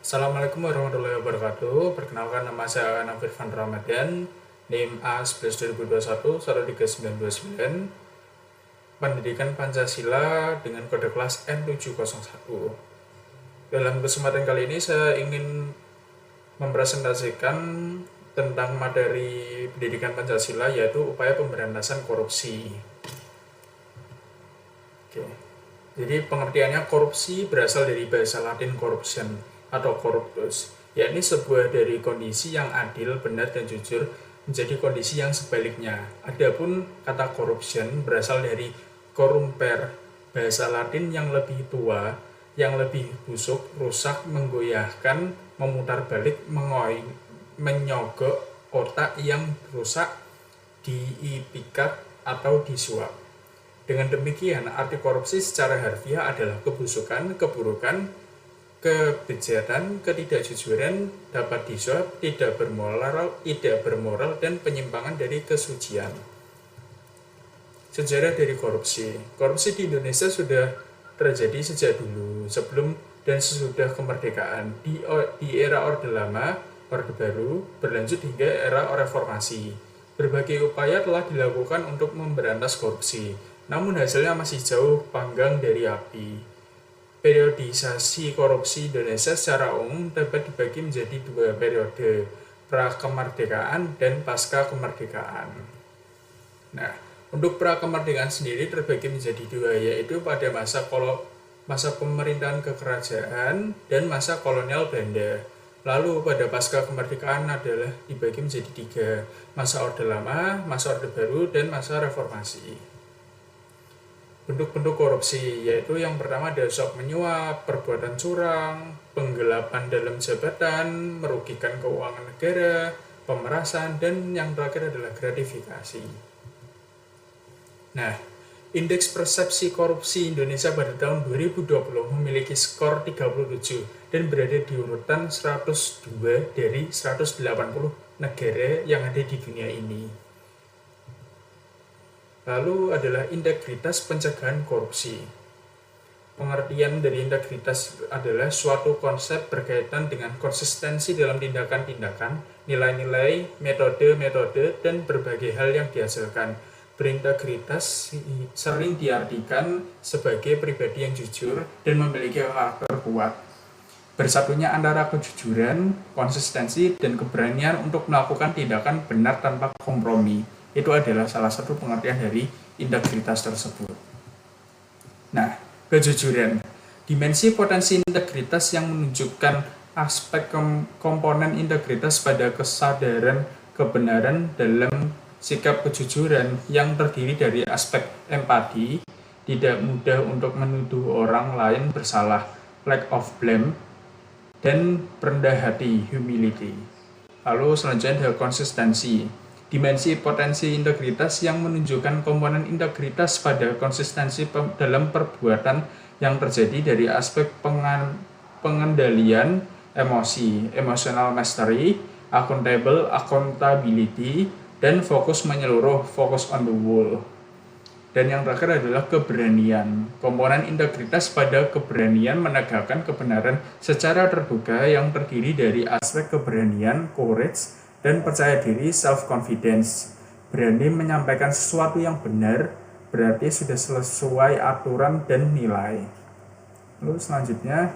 Assalamualaikum warahmatullahi wabarakatuh. Perkenalkan, nama saya Anam Firvan Ramadan, NIM A11 2021 13929, Pendidikan Pancasila dengan kode kelas N701. Dalam kesempatan kali ini saya ingin mempresentasikan tentang materi pendidikan Pancasila, yaitu upaya pemberantasan korupsi. Oke. Jadi pengertiannya, korupsi berasal dari bahasa Latin corruption atau corruptus, yakni sebuah dari kondisi yang adil, benar, dan jujur menjadi kondisi yang sebaliknya. Adapun kata corruption berasal dari corrumper, bahasa Latin yang lebih tua, yang lebih busuk, rusak, menggoyahkan, memutar balik, menyogok otak yang rusak, diipikat atau disuap. Dengan demikian, arti korupsi secara harfiah adalah kebusukan, keburukan, kebejatan, ketidakjujuran, dapat disuap, tidak bermoral, dan penyimpangan dari kesucian. Sejarah dari korupsi. Korupsi di Indonesia sudah terjadi sejak dulu, sebelum dan sesudah kemerdekaan. Di era Orde Lama, Orde Baru, berlanjut hingga era reformasi. Berbagai upaya telah dilakukan untuk memberantas korupsi, namun hasilnya masih jauh panggang dari api. Periodisasi korupsi Indonesia secara umum dapat dibagi menjadi dua periode, pra-kemerdekaan dan pasca kemerdekaan. Nah, untuk pra-kemerdekaan sendiri terbagi menjadi dua, yaitu pada masa pemerintahan kekerajaan dan masa kolonial Belanda. Lalu pada pasca kemerdekaan adalah dibagi menjadi tiga, masa Orde Lama, masa Orde Baru, dan masa reformasi. Bentuk-bentuk korupsi, yaitu yang pertama ada suap menyuap, perbuatan curang, penggelapan dalam jabatan, merugikan keuangan negara, pemerasan, dan yang terakhir adalah gratifikasi. Nah, indeks persepsi korupsi Indonesia pada tahun 2020 memiliki skor 37 dan berada di urutan 102 dari 180 negara yang ada di dunia ini. Lalu adalah integritas pencegahan korupsi. Pengertian dari integritas adalah suatu konsep berkaitan dengan konsistensi dalam tindakan-tindakan, nilai-nilai, metode-metode, dan berbagai hal yang dihasilkan. Berintegritas sering diartikan sebagai pribadi yang jujur dan memiliki karakter kuat. Bersatunya antara kejujuran, konsistensi, dan keberanian untuk melakukan tindakan benar tanpa kompromi. Itu adalah salah satu pengertian dari integritas tersebut. Nah, kejujuran. Dimensi potensi integritas yang menunjukkan aspek komponen integritas pada kesadaran kebenaran dalam sikap kejujuran yang terdiri dari aspek empati, tidak mudah untuk menuduh orang lain bersalah, lack of blame, dan rendah hati, humility. Lalu selanjutnya ada konsistensi. Dimensi potensi integritas yang menunjukkan komponen integritas pada konsistensi dalam perbuatan yang terjadi dari aspek pengendalian emosi, emotional mastery, accountability, dan fokus menyeluruh, focus on the whole. Dan yang terakhir adalah keberanian. Komponen integritas pada keberanian menegakkan kebenaran secara terbuka yang terdiri dari aspek keberanian, courage, dan percaya diri, self-confidence. Berani menyampaikan sesuatu yang benar, berarti sudah sesuai aturan dan nilai. Lalu selanjutnya,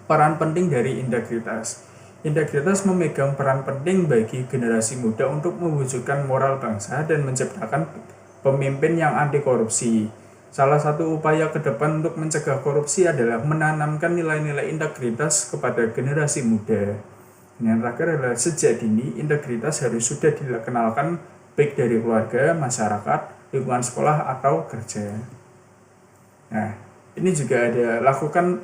peran penting dari integritas. Integritas memegang peran penting bagi generasi muda untuk mewujudkan moral bangsa dan menciptakan pemimpin yang anti korupsi. Salah satu upaya ke depan untuk mencegah korupsi adalah menanamkan nilai-nilai integritas kepada generasi muda. Yang terakhir adalah sejak dini, integritas harus sudah dikenalkan baik dari keluarga, masyarakat, lingkungan sekolah, atau kerja. Nah, ini juga ada lakukan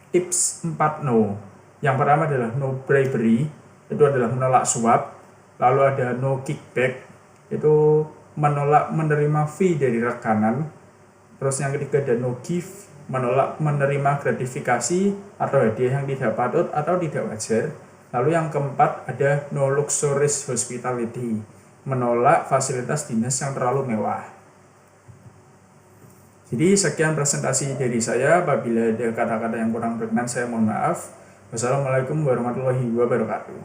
tips 4 no. Yang pertama adalah no bribery, itu adalah menolak suap. Lalu ada no kickback, itu menolak menerima fee dari rekanan. Terus yang ketiga ada no gift, menolak menerima gratifikasi atau hadiah yang tidak patut atau tidak wajar. Lalu yang keempat ada no luxurious hospitality, menolak fasilitas dinas yang terlalu mewah. Jadi sekian presentasi dari saya. Apabila ada kata-kata yang kurang berkenan, saya mohon maaf. Wassalamualaikum warahmatullahi wabarakatuh.